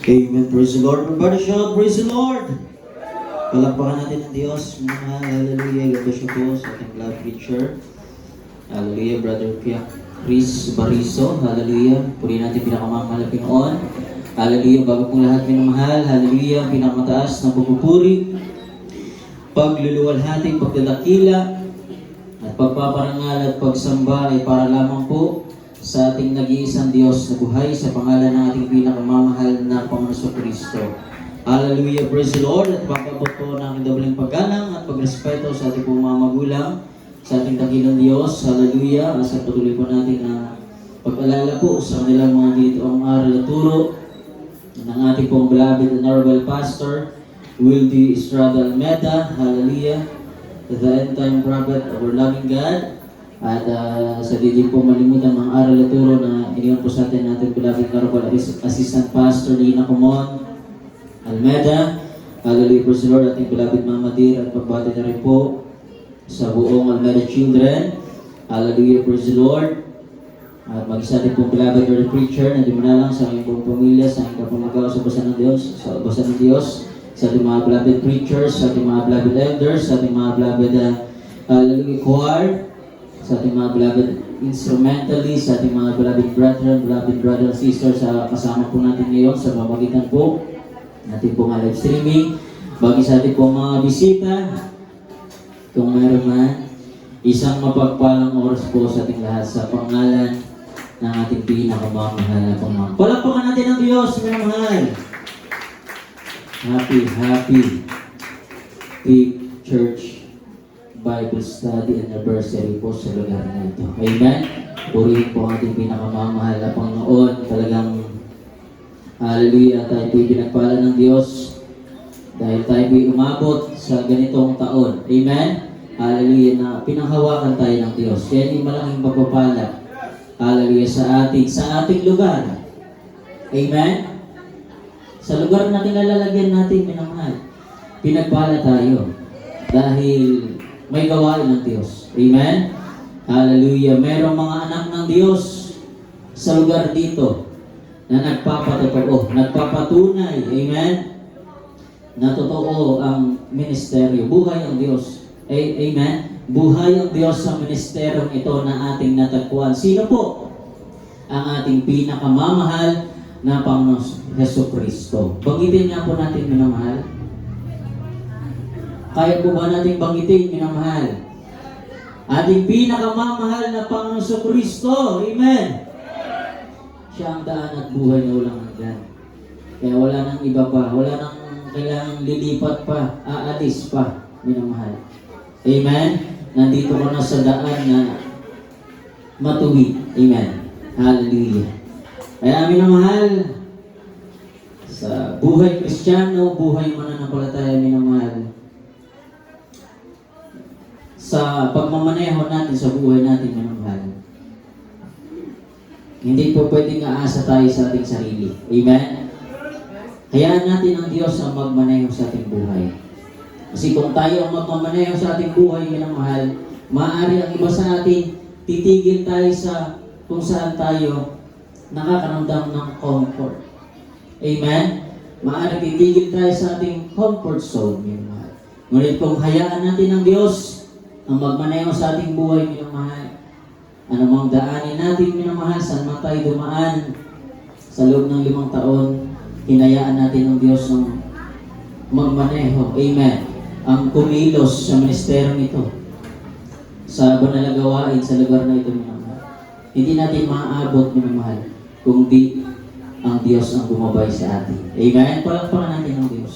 Amen. Praise the Lord. Everybody shout, praise the Lord. Palakpakan natin ang Diyos. Mga hallelujah. God bless you po sa ating love preacher. Hallelujah, Brother Chris Bariso. Hallelujah. Puri natin pinakamamahal na Pinoon. Hallelujah. Bago pong lahat minamahal. Hallelujah. Pinakamataas na pagpupuri, pagluluwalhati, pagdadakila, at pagpaparangal at pagsamba ay para lamang po sa ating nag-iisang Diyos na buhay sa pangalan ng ating pinakamamahal na Panginoon Kristo. Hallelujah, praise the Lord. At papabot po ng dobleng paggalang at pagrespeto sa ating pong mga magulang, sa ating dakilang Diyos. Hallelujah. At patuloy po natin ang pag-alala po sa kanilang mga ditoong aral at turo ng ating pong beloved and honorable pastor, Wildy Estrada Almeda. Hallelujah. The end-time prophet of our loving God. At sa di po malimutan ng aral at turo na iniwan po sa atin natin beloved honorable assistant pastor Lina Comon Almeda. Hallelujah, praise the Lord. Ating beloved Mama Dear, at pagbati na rin po sa buong Almeda children. Hallelujah, praise the Lord. At mag-isa din pong beloved or preacher na di manalang sa aking pong pamilya, sa aking kapamagaw sa basa ng Diyos, sa ating mga beloved preachers, sa ating mga beloved elders, sa ating mga beloved hallelujah choir, sa ating mga beloved instrumentalists, sa ating mga beloved brethren, beloved brothers and sisters, kasama po natin ngayon sa pamamagitan po natin po nga live streaming. Bagi sa ating po mga bisita, kung meron man, isang mapagpalang oras po sa ating lahat sa pangalan ng ating pinakamamahal na Panginoon. Palakpakan natin ang Diyos, minamahal. Happy Church Bible Study Anniversary po sa lugar na ito. Amen? Purihin po ang ating pinakamamahal na Panginoon. Talagang hallelujah, tayo po'y pinagpala ng Diyos dahil tayo po'y umabot sa ganitong taon. Amen? Hallelujah, na pinanghawakan tayo ng Diyos. Yan yung malaking pagpapala. Hallelujah, sa ating lugar. Amen? Sa lugar na kinalalagyan natin, minamahal, pinagpala tayo dahil may gawain ng Diyos. Amen? Hallelujah. Merong mga anak ng Diyos sa lugar dito na nagpapatotoo, nagpapatunay. Amen? Na totoo ang ministeryo. Buhay ang Diyos. Amen? Buhay ang Diyos sa ministeryong ito na ating natagpuan. Sino po? Ang ating pinakamamahal na Panginoon Hesus Kristo. Banggitin nga po natin, minamahal. Kaya po ba natin banggitin, minamahal? Ating pinakamamahal na Panginoon Hesus Kristo. Amen. Siya ang daan at buhay na walang hanggan. Kaya wala nang iba pa. Wala nang kailangang lilipat pa, aalis pa, minamahal. Amen. Nandito ko na sa daan na matuwid. Amen. Hallelujah. Kaya minamahal, sa buhay Kristiyano, buhay mananampalataya, minamahal, sa pagmamaneho natin sa buhay natin, minamahal, hindi po pwedeng aasa tayo sa ating sarili. Amen? Hayaan natin ang Diyos ang magmaneho sa ating buhay. Kasi kung tayo ang magmamaneho sa ating buhay, minamahal, maaari ang iba sa atin, titigil tayo sa kung saan tayo nakakaramdam ng comfort. Amen? Maaari titigil tayo sa ating comfort zone, minamahal. Ngunit kung hayaan natin ang Diyos ang magmaneho sa ating buhay, minamahal, anumang daanin natin, minamahal, saan man tayo dumaan sa loob ng 5 taon, hinayaan natin ang Diyos ang magmaneho. Amen. Ang kumilos sa ministeryo nito, sa banal na gawain sa lugar na ito, minamahal. Hindi natin maaabot, minamahal, kung di ang Diyos ang bumabay sa atin. Amen. Palakpakan natin ang Diyos.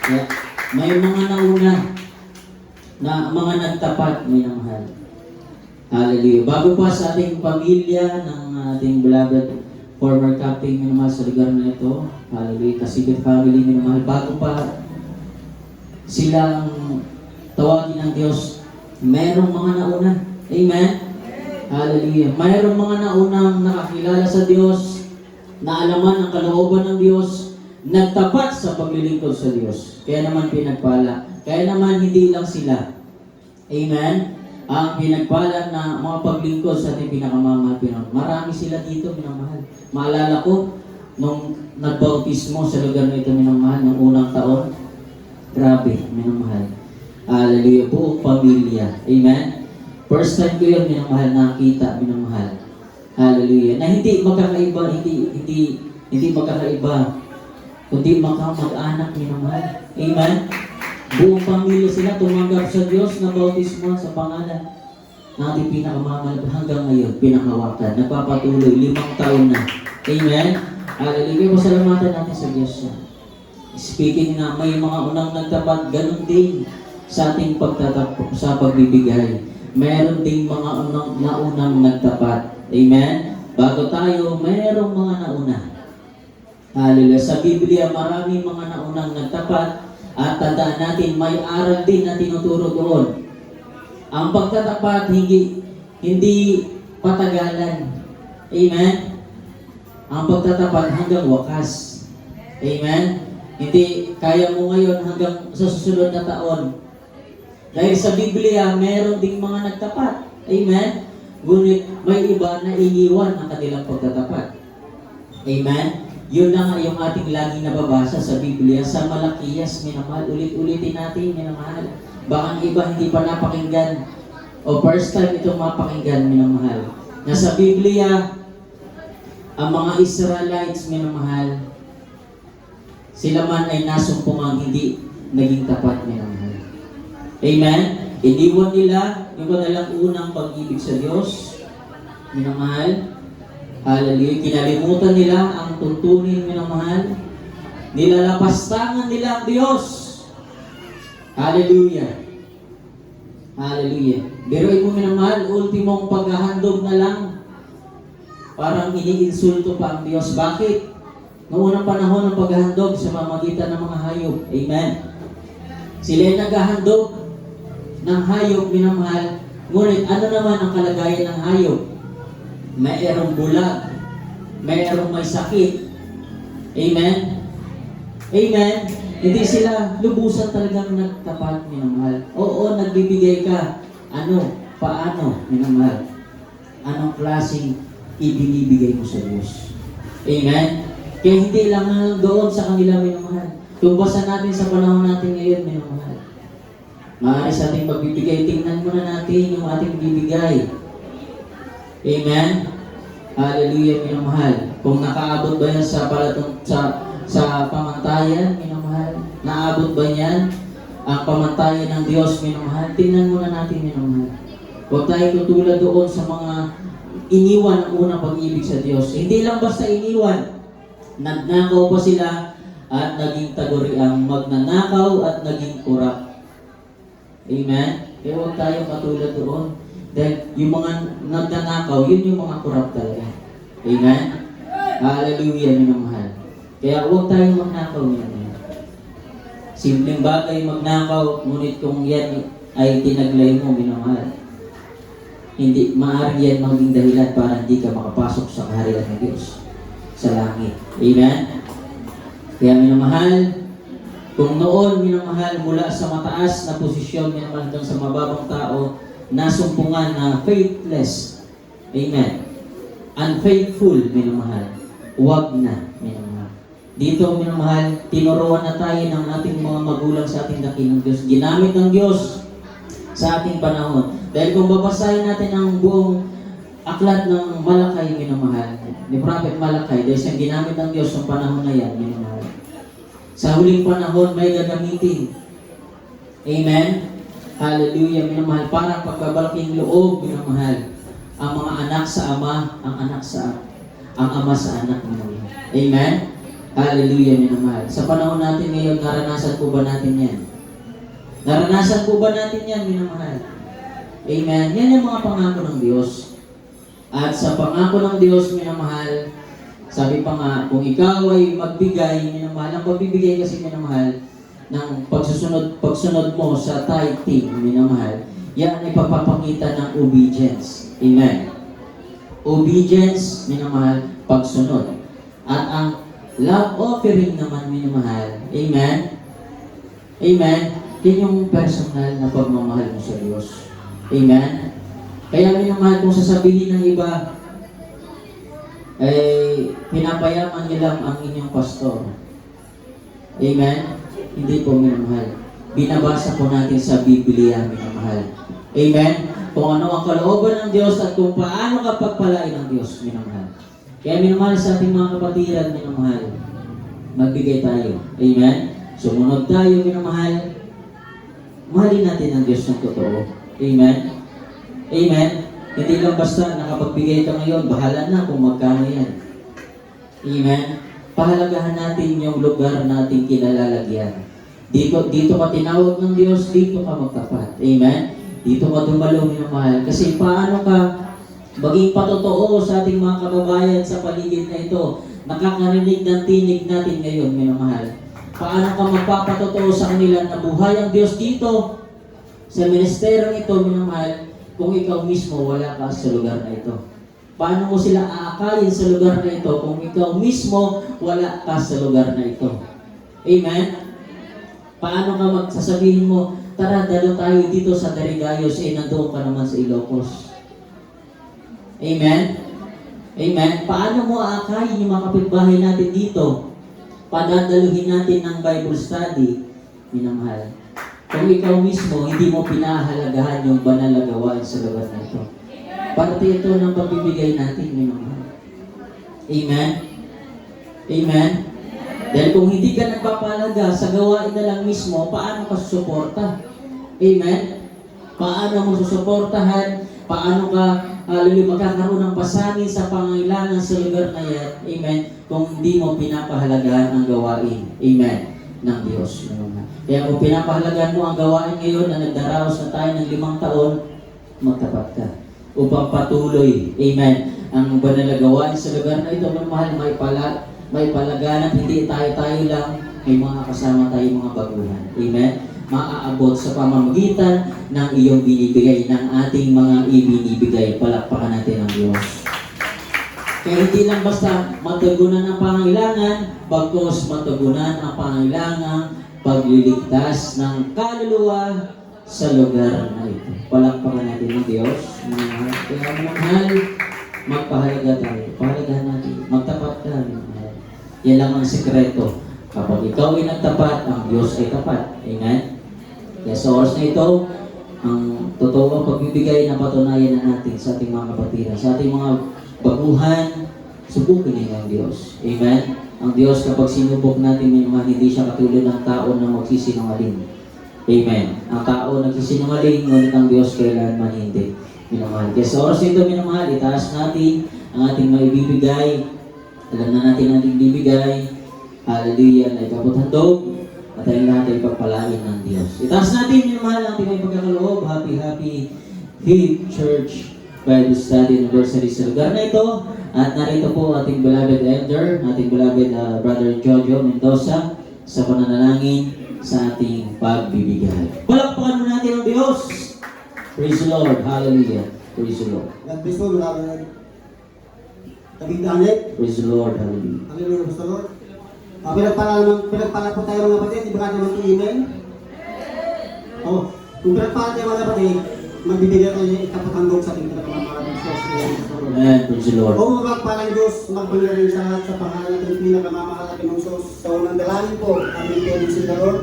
Kaya, may mga nauna na mga nagtapat, minamahal. Hallelujah. Bago pa sa ating pamilya ng ating beloved former captain, minamahal, sa lugar na ito, hallelujah, Kasibit family, minamahal, bago pa silang tawagin ng Diyos, mayroong mga nauna. Amen? Hallelujah. Mayroong mga naunang nakakilala sa Diyos, naalaman ang kalooban ng Diyos, nagtapat sa paglilingkod sa Diyos. Kaya naman pinagpala. Kaya naman hindi lang sila. Amen? Ang pinagpala na mga paglingkod sa ating pinakamamahal Pinoon. Marami sila dito, minamahal. Maalala ko, nung nagbautismo sa lugar na ito, minamahal, ng unang taon. Grabe, minamahal. Hallelujah, buong pamilya. Amen? First time ko yun, minamahal, nakita, minamahal. Hallelujah. Na hindi magkakaiba, hindi magkakaiba, kundi mag-anak, minamahal. Amen? Buong pamilya sila tumanggap sa Diyos na bautismo sa pangalan ng ating pinakamamahal hanggang ngayon, pinakawakan. Nagpapatuloy, 5 taon na. Amen? Hallelujah. Pasalamatan natin sa Diyos. Speaking na, may mga unang nagtapat, ganun din sa ating sa pagbibigay. Meron ding mga naunang nagtapat. Amen? Bago tayo, merong mga nauna. Hallelujah. Sa Biblia, marami mga naunang nagtapat at tandaan natin, may aral din na tinuturo doon. Ang pagtatapat, hindi patagalan. Amen? Ang pagtatapat hanggang wakas. Amen? Hindi kaya mo ngayon hanggang sa susunod na taon. Dahil sa Biblia, meron ding mga nagtapat. Amen? Ngunit may iba na iniwan ang kanilang pagtatapat. Amen? Yun na nga yung ating laging nababasa sa Biblia, sa Malakias, minamahal. Ulit-ulitin natin, minamahal. Baka ang iba hindi pa napakinggan o first time itong mapakinggan, minamahal. Na sa Biblia, ang mga Israelites, minamahal, sila man ay nasumpungang hindi naging tapat, minamahal. Amen? Iniwan nila yung kanilang unang pag-ibig sa Diyos, minamahal. Hallelujah. Kinalimutan nila ang tuntunin, minamahal. Nilalapastangan nila ang Diyos. Hallelujah. Hallelujah. Biruin mo, minamahal, ultimong paghahandog na lang. Parang iniinsulto pa ang Diyos. Bakit? Noong unang panahon ng paghahandog sa pamamagitan ng mga hayop. Amen. Sila ay naghahandog ng hayop, minamahal. Ngunit ano naman ang kalagayan ng hayop? Mayroong bulag. Mayroong may sakit. Amen. Amen. Hindi sila lubusan talagang nagtapat, minamahal. Oo, nagbibigay ka. Ano? Paano, minamahal? Anong klaseng ibinibigay mo sa Diyos? Amen? Kaya hindi lang doon sa kanila, minamahal. Kung basa natin sa panahon natin ngayon, minamahal. Maaari sa ating pagbibigay, tingnan muna natin yung ating bibigay. Amen? Hallelujah, minamahal. Kung nakaabot ba yan sa pamantayan, minamahal? Naabot ba yan ang pamantayan ng Diyos, minamahal? Tingnan muna natin, minamahal. Huwag tayo tutulad doon sa mga iniwan ang unang pag-ibig sa Diyos. Hindi lang basta iniwan. Nagnakaw pa sila at naging taguriang magnanakaw at naging kurap. Amen? Kaya huwag tayo katulad doon. Dahil yung mga nagnanakaw, yun yung mga kurap talaga. Amen? Hallelujah, minamahal. Kaya huwag tayong magnakaw, minamahal. Simpleng bagay magnakaw, ngunit kung yan ay tinaglay mo, minamahal, hindi, maaari yan maging dahilan para hindi ka makapasok sa kaharian ng Diyos sa langit. Amen? Kaya minamahal, kung noon, minamahal, mula sa mataas na posisyon, minamahal hanggang sa mababang tao, nasumpungan na faithless. Amen. Unfaithful, minamahal. Huwag na, minamahal. Dito, minamahal, tinuruan na tayo ng ating mga magulang sa ating dakilang Diyos. Ginamit ng Diyos sa ating panahon. Dahil kung babasahin natin ang buong aklat ng Malakay, minamahal, ni Prophet Malakay, dahil siyang ginamit ng Diyos sa panahon na yan, minamahal. Sa huling panahon, may gagamitin. Amen? Hallelujah, minamahal. Parang pagbabalaking loob, minamahal. Ang mga anak sa ama, ang ama sa anak, minamahal. Amen? Hallelujah, minamahal. Sa panahon natin ngayon, naranasan po ba natin yan? Naranasan po ba natin yan, minamahal? Amen? Yan yung mga pangako ng Diyos. At sa pangako ng Diyos, minamahal, sabi pa nga, kung ikaw ay magbigay, minamahal, ang pagbibigay kasi, minamahal, ng pagsunod mo sa tithing, minamahal, yan ay pagpapakita ng obedience. Amen? Obedience, minamahal, pagsunod. At ang love offering naman, minamahal, amen? Amen? Yan yung personal na pagmamahal mo sa Diyos. Amen? Kaya minamahal, kung sasabihin ng iba, pinapayaman niyo lang ang inyong pastor. Amen? Hindi po, minamahal. Binabasa po natin sa Biblia, minamahal. Amen? Kung ano ang kalooban ng Diyos at kung paano ka pagpalain ng Diyos, minamahal. Kaya minamahal sa ating mga kapatiran, minamahal, magbigay tayo. Amen? Sumunod tayo, minamahal. Mahalin natin ang Diyos ng totoo. Amen? Amen? Hindi lang basta nakapagbigay ka ngayon, bahala na kung magkano yan. Amen? Pahalagahan natin yung lugar nating kinalalagyan. Dito ka tinawag ng Diyos, dito ka magtapat. Amen? Dito ka dumalo, minamahal. Kasi paano ka maging patotoo sa ating mga kababayan sa paligid na ito? Nakakarinig ng tinig natin ngayon, minamahal. Paano ka magpapatotoo sa kanila na buhay ang Diyos dito sa ministerong ito, minamahal, kung ikaw mismo wala ka sa lugar na ito? Paano mo sila aakalin sa lugar na ito kung ikaw mismo wala ka sa lugar na ito? Amen? Paano ka magsasabihin mo, tara, dalo tayo dito sa Darigayos, nandoon ka naman sa Ilocos? Amen? Amen? Paano mo aakayin yung mga kapitbahay natin dito? Padadaluhin natin ng Bible study, minamahal. Kung ikaw mismo, hindi mo pinahalagahan yung banal na gawain sa lugar na ito. Parte ito ng pagbibigay natin, minamahal. Amen? Amen? Dahil kung hindi ka nagpapalaga sa gawain na lang mismo, paano ka susuporta? Amen? Paano mo susuportahan? Paano ka magkakaroon ng pasanin sa pangailangan sa lugar na yan? Amen? Kung hindi mo pinapahalagahan ang gawain. Amen? Ng Diyos. Kaya kung pinapahalagahan mo ang gawain ngayon na nagdaraos na tayo ng 5 taon, magtapat ka. Upang patuloy. Amen? Ang banal na gawain sa lugar na ito, mahal, may palaganap, hindi tayo lang, may mga kasama tayo mga baguhan. Amen? Maaabot sa pamamagitan ng iyong binibigay, ng ating mga ibinibigay. Palakpakan natin ang Diyos. Kaya hindi lang basta matugunan ang pangailangan, bagkus matugunan ang pangailangan, pagliligtas ng kaluluwa sa lugar na ito. Palakpakan natin ang Diyos. Kaya mahal, magpahalaga tayo. Pahalagahan natin. Magtapat ka. Yan lang ang sekreto. Kapag ikaw ay nagtapat, ang Diyos ay tapat. Amen? Kaya sa oras na ito, ang totoong pagbibigay na patunayan na natin sa ating mga kapatiran, sa ating mga baguhan, subukin niyo ang Diyos. Amen? Ang Diyos kapag sinubok natin, hindi siya katulad ng tao na magsisinungaling. Amen? Ang tao nagsisinungaling, ngunit ang Diyos kailanman hindi. Minamahal. Kaya sa oras ito, minamahal, itaas natin ang ating maibibigay. Alam na natin ang ating bibigay. Hallelujah, na ikaputhandog. At ayun lahat ay pagpalain ng Diyos. Itaas natin, minamahal, ang ating may pagkakaloob. Happy Faith Church Bible Study Anniversary sa lugar na ito. At narito po ating beloved elder, ating beloved Brother Jojo Mendoza sa pananalangin sa ating pagbibigay. Palakpakan mo natin ang Diyos. Praise the Lord. Hallelujah. Praise the Lord. God bless you, Brother David Danet. Praise the Lord. Hallelujah. Hallelujah, Praise the Lord. Pinagpala po tayo mga kapatid, di ba naman ito email? Kung pinagpala tayo mga kapatid, magbibigay tayo ng ikapatandog sa ating pinagpamamarang Diyos. Amen. Praise the Lord. O magpalang Diyos, magbigay rin sa lahat sa pangalan ng pinakamamahal at pinungsos. Sa unang dalangin po, aming Panginoon si Lord,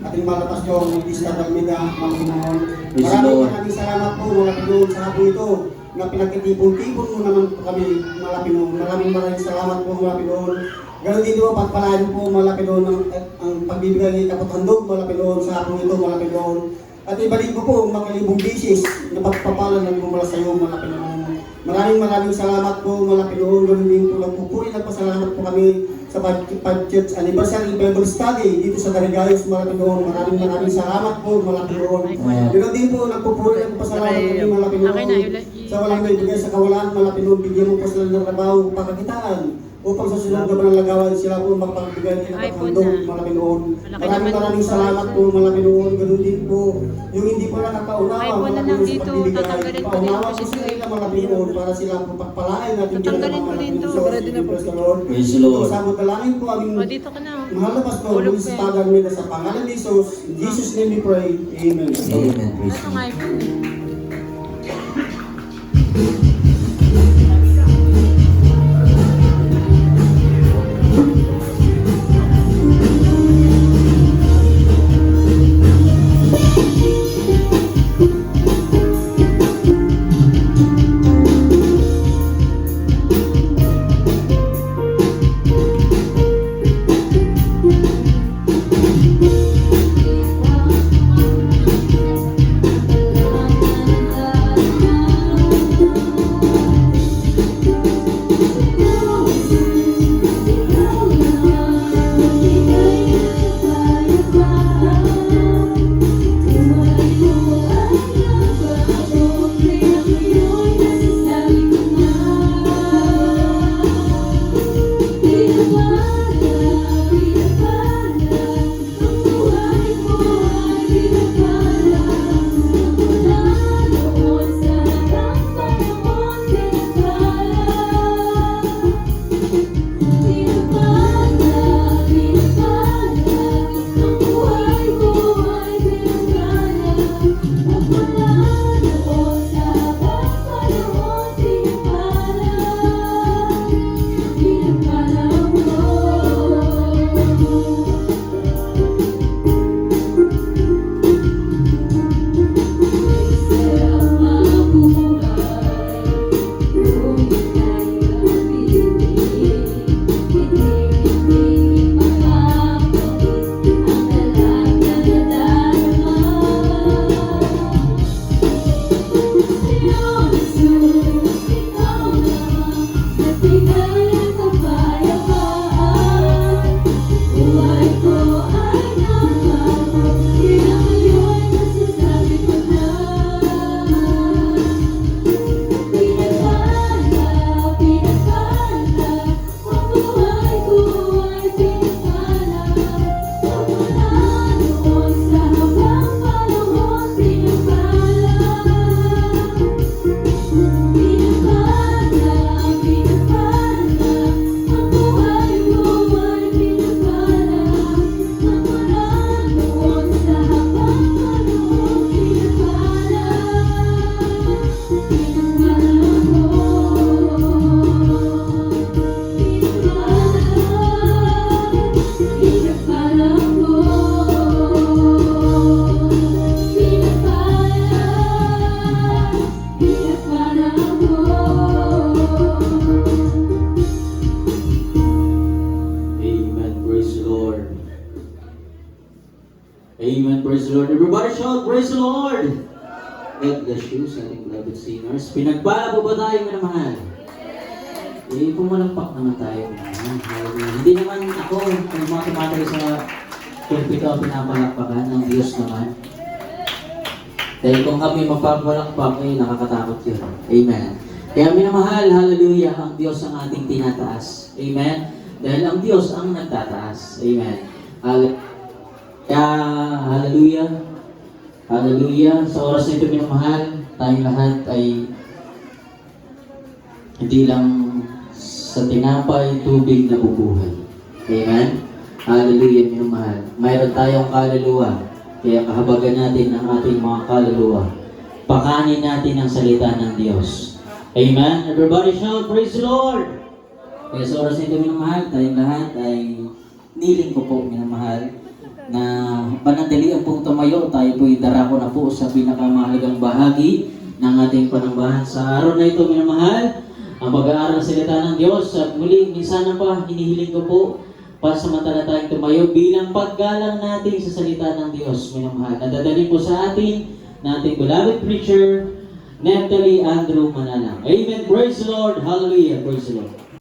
ating malapas yung Lista Dalmida, mga Pinoon. Maraming salamat po, mga Pinoon, sa hapon ito na pinagkitipon-tipon mo naman po kami, mga Pinoon. Maraming salamat po, mga Pinoon. Ganon din po, pagpalaan po, mga Pinoon, ang pagbibigay ng kapatandog, mga Pinoon, sa hapon ito, mga Pinoon. At ibalik ko po, makalibong bisis na pagpapalan ng mula sa iyo, mga Pinoon. Maraming salamat po, mga Pinoon. Ganon din po, nagpupuri, nagpasalamat po kami sa Pag-Church Anniversary Bible Study dito sa Darigayos, mga Pinoon. Maraming salamat po, mga Pinoon. Ganon din po, nagpupuri, nagpasalamat kami, mga Pinoon. Sa walang naibigay sa kawalan, mga Pinoon, bigyan mo po sila ng trabaho, pagkakitaan. Upang sa sunod na panalagawan sila po magpagbigay ng kapatandog, mga Pinoon. Maraming salamat po, mga Pinoon. Ganun din po. Yung hindi po nakakaunawa, mga Pinoon sa pagbibigay. Paunawa po sila, mga Pinoon, para sila po pagpalain natin din ang mga Pinoon. Praise the Lord. Sa dalangin po aming mahal na pastor, Luis Tagan nila sa pangalan ni Jesus. In Jesus' name we pray. Amen. Amen. Praise the Lord. Praise the Lord. Everybody shout, praise the Lord! God bless you sa ating beloved singers. Pinagpala po ba tayo, minamahal? Pumalakpak naman tayo, minamahal. Hindi naman ako, ang mga tumatay sa pulpito, pinapalakpakan ng Diyos naman. Dahil kung kami mapapalakpak, nakakatakot yun. Amen. Kaya minamahal, hallelujah, ang Diyos ang ating tinataas. Amen. Dahil ang Diyos ang nagtataas. Amen. Kaya, hallelujah. Hallelujah. Sa oras na ito, minamahal, tayong lahat ay hindi lang sa tinapay, tubig na bubuhay. Amen. Hallelujah, minamahal. Mayroon tayong kaluluwa. Kaya kahabagan natin ang ating mga kaluluwa. Pakanin natin ang salita ng Diyos. Amen. Everybody shout, praise the Lord! Kaya sa oras nito, minamahal, tayong lahat ay niling ko po, minamahal, na panandalian pong tumayo. Tayo po'y darako na po sa pinakamahalagang bahagi ng ating panambahan. Sa araw na ito, minamahal, ang pag-aaral sa salita ng Diyos. At muli, minsan na pa, hinihiling ko po, pansamantala tayong tumayo bilang paggalang natin sa salita ng Diyos, minamahal. Nadadali po sa atin, na ating beloved preacher, Neptali Andrew Manalang. Amen. Praise the Lord. Hallelujah. Praise the Lord.